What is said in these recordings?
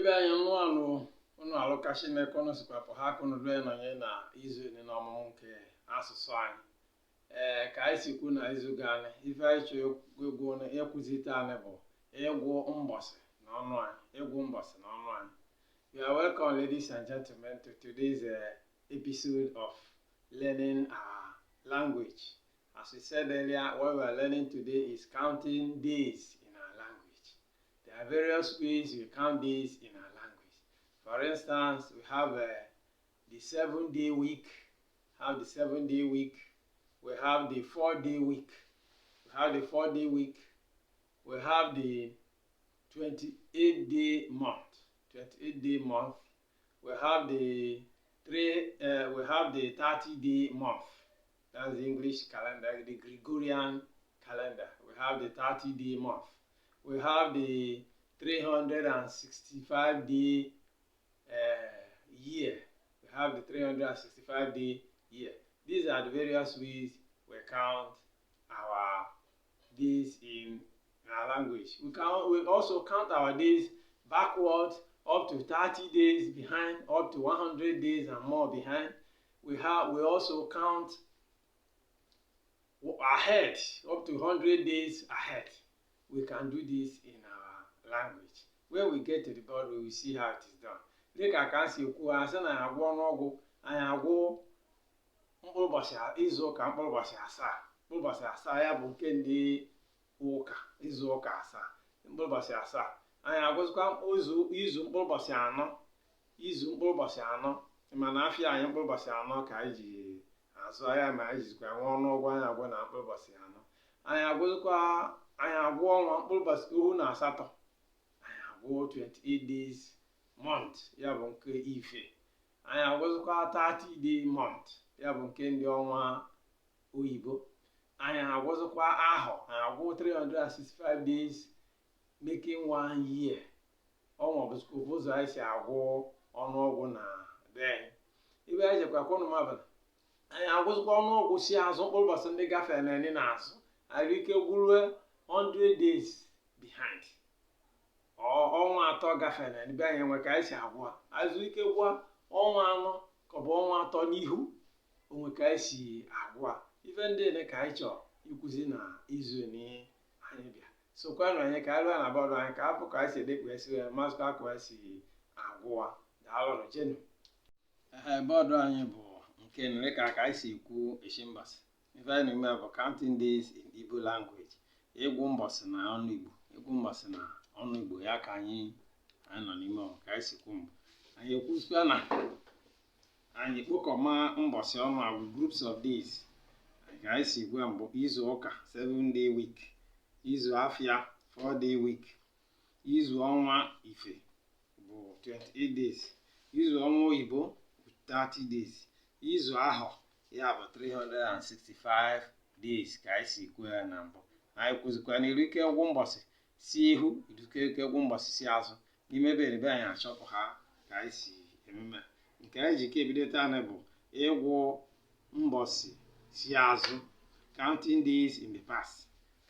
Ebe anyị nụ anụ ụnụ alụkachi na-ekono sikwapụ ha kụnụ lue nọnye na izu ni na ọmụmụ nke asụsụ anyị. Ka anyị si kwu na izu gani ife anyị chọ egwu ekwuzite anyị bụ ịgwụ mbọsị na ọnụ anyị. Ịgwụ mbọsị na ọnụ anyị. You are welcome, ladies and gentlemen, to today's episode of learning our language. As we said earlier, what we are learning today is counting days in our language. There are various ways we count days in our language. For instance, we have the 7-day week. We have the 4-day week. We have the 4-day week. We have the 28-day month. 28-day month. We have the 30-day month. That's the English calendar, the Gregorian calendar. We have the 30-day month. We have the 365-day year. We have the 365-day year. These are the various ways we count our days in our language. We also count our days backwards, up to 30 days behind, up to 100 days and more behind. We also count ahead, up to 100 days ahead. We can do this in our language. When we get to the board, we will see how it is done. Dịka ka si ekwu asị na anyị agwụ ọnụọgwụ, anyị agwụ mkpụrụ ụbọchị izu ụka mkpụrụ ụbọchị asaa. Mkpụrụ ụbọchị asaa ya bụ nke ndị ụka, izu ụka asaa. Mkpụrụ ụbọchị asaa. Anyị agwụzikwa izu mkpụrụ ụbọchị anọ. Izu mkpụrụ ụbọchị anọ. Mana afịa anyị mkpụrụ ụbọchị anọ ka anyị ji azụ ahịa ma anyị jizikwa nwe ọnụọgwụ anyị agwụ na mkpụrụ ụbọchị anọ. Anyị agwụ ọnwa mkpụrụ ụbọchị ohu na asatọ. Anyị agwụ 28 days month, ya bụ nke ife. Anyị agwụzikwa 30-day month, ya bụ nke ndị ọnwa oyibo. Anyị agwụzikwa ahọ. Anyị agwụ 365 days making 1 year. Ọnwa bụzikwa ụzọ anyị si agwụ ọnụọgwụ na be. Ibe anyị jekwa kwụnụ mabụla. Anyị agwụzikwa ọnụọgwụ si azụ mkpụrụ ụbọchị ndị gafere na n'azụ. Anyị ike gwurue 100 days behind. Ọnwa atọ gafere na ebe anyị enwe ka anyị si agwụ. Azụ ike gwa ọnwa anọ ka ọ bụ ọnwa atọ n'ihu onwe ka anyị si agwụ. Ife ndị ene ka anyị chọrọ ikwuzi na izu ni anyị bịa. Sokwanụ anyị ka anyị lụọ na bọọdụ anyị ka afọ ka anyị si edekwa esi masịkwa ka anyị si agwụwa. Daalụnụ jenu. Bọọdụ anyị bụ nke nre ka anyị si ekwu echimbasị. Ife anyị na-eme bụ counting days in Igbo language. Ịgwụ mbọsị na ọnụ Igbo. Ịgwụ mbọsị na ọnụ Igbo ya ka anyị nọ n'ime ọ ka anyị si kwu mbụ. Anyị ekwusikwa na anyị kpokọma mbọsị ọnụ a with groups of days. Ka anyị si gwa mbụ izu ụka 7-day week. Izu afịa 4-day week. Izu ọnwa ife bụ 28 days. Izu ọnwa oyibo 30 days. Izu ahọ ya bụ 365 days ka anyị si kwu ya na mbụ. Anyị kwuzikwa na iru ike gwụ mbọsị si ihu, iru ike gwụ mbọsị si azụ. N'ime ebe anyị achọpụ ha ka anyị si ememe. Nke anyị ji ike ebido taa bụ ịgwụ mbọsị si azụ. Counting days in the past.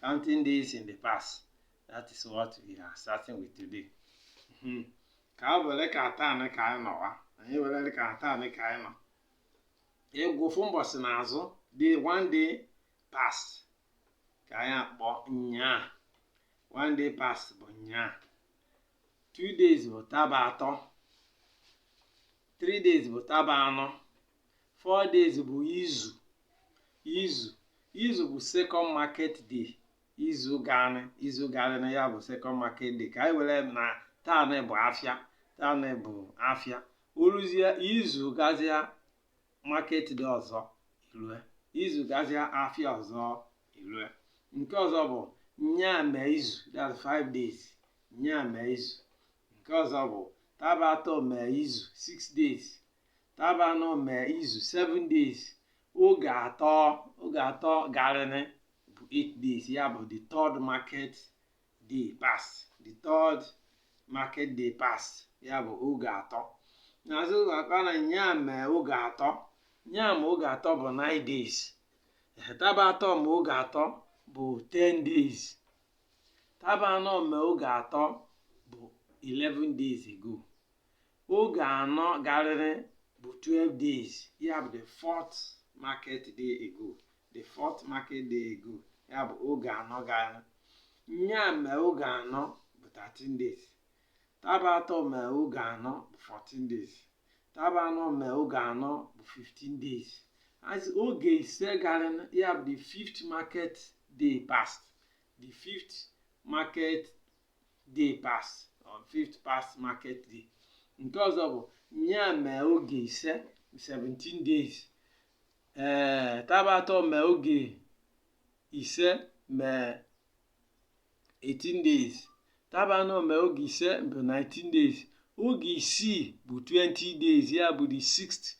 Counting days in the past. That is what we are starting with today. Ka ọ bụrụ ka taa ka anyị nọwa. Anyị were ka taa ka anyị nọ. Ịgwụfụ mbọsị n'azụ dị 1 day past ka anyị akpọ nyaa. 1 day past bụ nyaa. 2 days bụ taba atọ. 3 days bụ taba anọ. 4 days bụ izu. Izu bụ second market day. Izu gani na ya bụ second market day. Ka anyị were na taa bụ afịa. Taa bụ afịa. Oruzie izu gazia market day ọzọ ilue. Izu gazia afịa ọzọ ilue. Nke ọzọ bụ nyaa mee izu. That's 5 days. Nyaa mee izu. Nke ọzọ bụ taba atọ mee izu 6 days. Taba anọ mee izu 7 days. Oge atọ garịnị bụ 8 days. Ya bụ the third market day past. The third market day past. Ya bụ oge atọ. N'azụ akpa na nyaa mee oge atọ. Nyaa ma oge atọ bụ 9 days. Taba atọ ma oge atọ bụ 10 days. Taba anọ ma oge atọ bụ 11 days ago. Oge anọ garịrị bụ 12 days, ya bụ the fourth market day ago. The fourth market day ago, ya bụ oge anọ garịrị. Nya mee oge anọ bụ 13 days. Taba atọ mee oge anọ bụ 14 days. Taba anọ mee oge anọ bụ 15 days. As oge ise garịrị, ya bụ the fifth market day passed. The fifth market day passed, or fifth past market day. Nke ọzọ bụ nya mee oge ise 17 days. Taba atọ mee oge ise mee 18 days. Taba anọ mee oge ise bụ 19 days. Oge isii bụ 20 days, ya bụ the sixth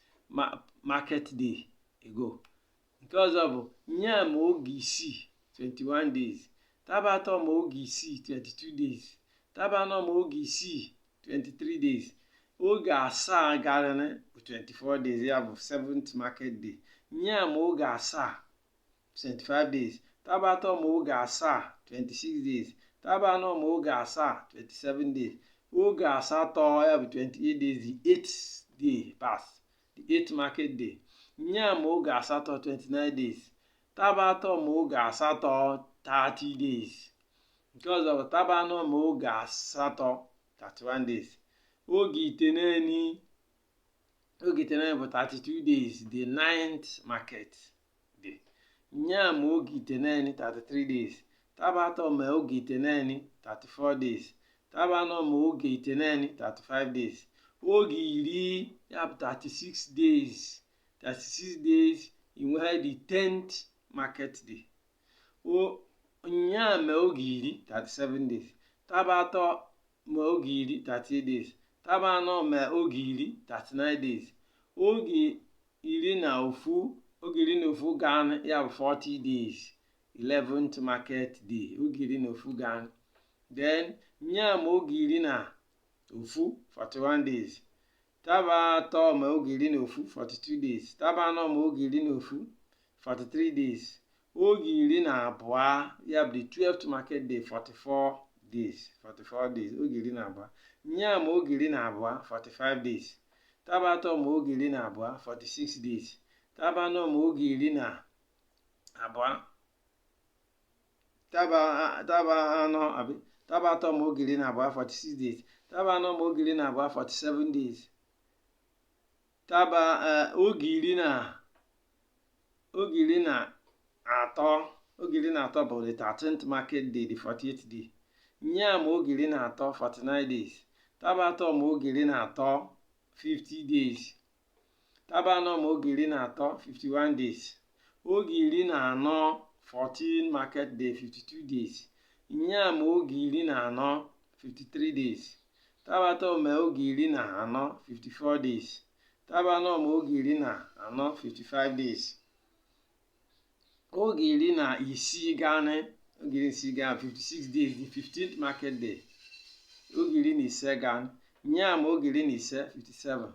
market day ago. Nke ọzọ bụ nya mee oge isii 21 days. Taba atọ mee oge isii 22 days. Taba anọ mee oge isii 23 days. Oge asaa garịrị bụ 24 days, ya bụ seventh market day. Nya mee oge asaa 25 days. Taba atọ mee oge asaa 26 days. Taba anọ mee oge asaa 27 days. Oge asatọ, ya bụ 28 days, the eighth day passed, the eighth market day. Nya mee oge asatọ 29 days. Taba atọ mee oge asatọ 30 days. Nke ọzọ bụ taba anọ mee oge asatọ 31 days. Oge itenaini bụ 32 days, the ninth market day. Nya mee oge itenaini 33 days. Taba atọ mee oge itenaini 34 days. Taba anọ mee oge itenaini 35 days. Oge iri, ya bụ 36 days. 36 days inwe the 10th market day. Nya mee oge iri 37 days. Taba atọ mee oge iri 38 days. Taba anọ mee oge iri 39 days. Oge iri na ofu garịrị, ya bụ 40 days, 11th market day. Oge iri na ofu garịrị. Then nya mee oge iri na ofu 41 days. Taba atọ mee oge iri na ofu 42 days. Taba anọ mee oge iri na ofu 43 days. Oge iri na abụọ, ya bụ the 12th market day, 44 days. 44 days, oge iri na abụọ. Nya mee oge iri na abụọ 45 days. Taba atọ mee oge iri na abụọ 46 days. Taba anọ mee oge iri na abụọ. Taba atọ mee oge iri na abụọ 46 days. Taba anọ mee oge iri na abụọ 47 days. Oge iri na atọ bụ the 13th market day, the 48th day. Nya mee oge iri na atọ 49 days. Taba atọ mee oge iri na atọ 50 days. Taba anọ mee oge iri na atọ 51 days. Oge iri na anọ 14 market day, 52 days. Nya mee oge iri na anọ 53 days. Taba atọ mee oge iri na anọ 54 days. Taba anọ mee oge iri na anọ 55 days. Oge iri na isii garịrị, 56 days, the 15th market day. Oge iri na ise garịrị. Nya mee oge iri na ise 57.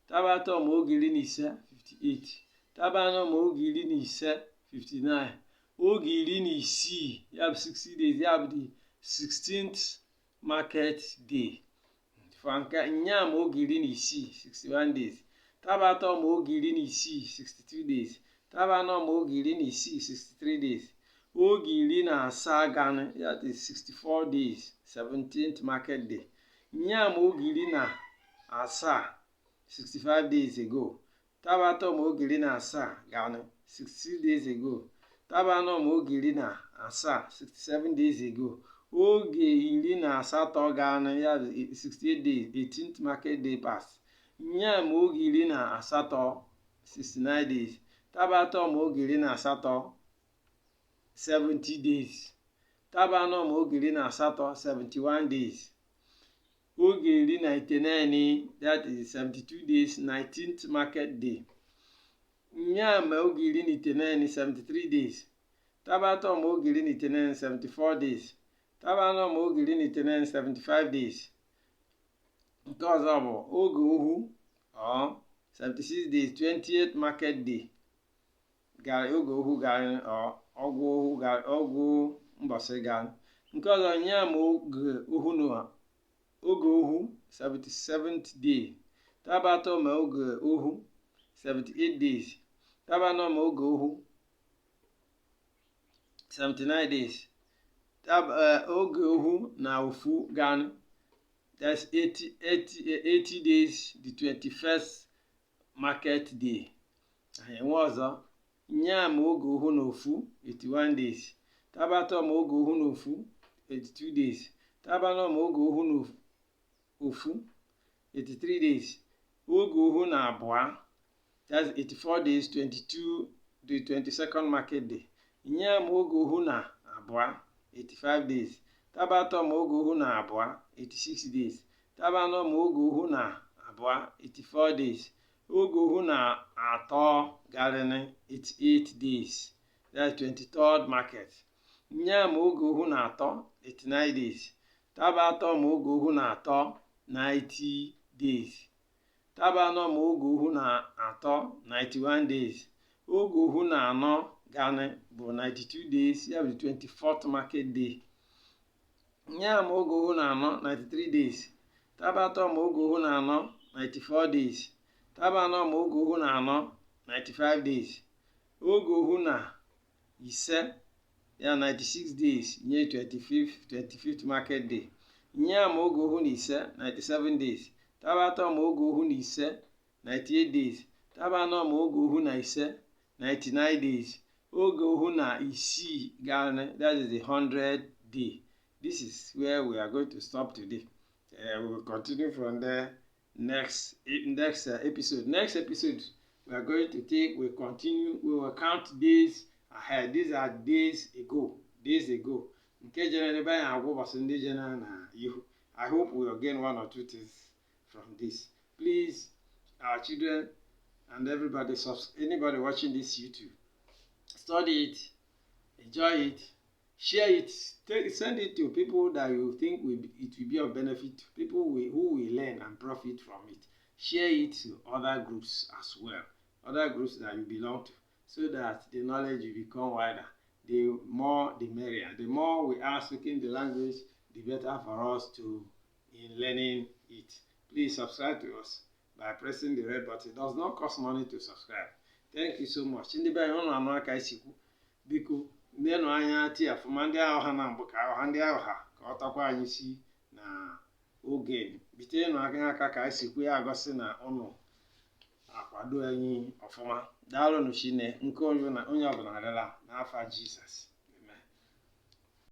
Taba atọ mee oge iri na ise 58. Taba anọ mee oge iri na ise 59. Oge iri na isii, ya bụ 60 days, ya bụ the 16th market day. Nya mee oge iri na isii 61 days. Taba atọ mee oge iri na isii 62 days. Taba anọ mee oge iri na isii 63 days. Oge iri na asaa garịrị, ya bụ 64 days, 17th market day. Nya mee oge iri na asaa 65 days ago. Taba atọ mee oge iri na asaa garịrị, 66 days ago. Taba anọ mee oge iri na asaa 67 days ago. Oge iri na asatọ garịrị, ya bụ 68 days, 18th market day passed. Nya mee oge iri na asatọ 69 days. Taba atọ mee oge iri na asatọ 70 days. Taba anọ mee oge iri na asatọ 71 days. Oge iri na itenaini, that is 72 days, 19th market day. Nya mee oge iri na itenaini 73 days. Taba atọ mee oge iri na itenaini 74 days. Taba anọ mee oge iri na itenaini 75 days. Nke ọzọ bụ oge ohu, or 76 days, 20th market day. Oge ohu garịrị, or ọgwụ mbọsị garịrị. Nke ọzọ nya mee oge oge ohu 77th day. Taba atọ ma oge ohu 78 days. Taba anọ ma oge ohu 79 days. Oge ohu na ofu gan, that's 80 days, the 21st market day. Enwe ọzọ nya ma oge ohu na ofu 81 days. Taba atọ ma oge ohu na ofu 82 days. Taba anọ ma oge ohu na ofu 83 days. Oge ohu na abụọ, that's 84 days, the 22nd market day. Nya ma oge ohu na abụọ 85 days. Taba atọ ma oge ohu na abụọ 86 days. Taba anọ ma oge ohu na abụọ 84 days. Oge ohu na atọ garịnị 88 days. That's 23rd market. Nya ma oge ohu na atọ 89 days. Taba atọ ma oge ohu na atọ 90 days. Taba anọ ma oge ohu na atọ 91 days. Oge ohu na anọ garịnị bụ 92 days, ya bụ 24th market day. Nya ma oge ohu na anọ 93 days. Taba atọ ma oge ohu na anọ 94 days. Taba anọ ma oge ohu na anọ 95 days. Oge ohu na ise, ya 96 days, nye 25th market day. Nya ma oge ohu na ise 97 days. Taba atọ ma oge ohu na ise 98 days. Taba anọ ma oge ohu na ise 99 days. Oge ohu na isii garịnị, that is the 100th day. This is where we are going to stop today. We will continue from there next episode. Next episode, we are going to we will count days ahead. These are days ago. Nke jere n'ebe anyị agwụ ụbọchị ndị jere na ihu. I hope we will gain one or two things from this. Please, our children and everybody, anybody watching this YouTube, study it, enjoy it, share it, send it to people that you think it will be of benefit, people who will learn and profit from it. Share it to other groups as well, other groups that you belong to, so that the knowledge will become wider. The more the merrier. The more we are speaking the language, the better for us in learning it. Please subscribe to us by pressing the red button. It does not cost money to subscribe. Thank you so much. Ndị be anyị anụ aka isikwu, biko nenu anya tii afụma ndị ahụ ha na mbụ ka ọha ndị ahụ ha ka ọ takwa anyị si na oge bitenụ aka ka isikwu ya agosi na ụnụ akwado anyị ọfụma. Daalụ nụ Chineke nke onye ọbụla arịala n'afa Jizọs.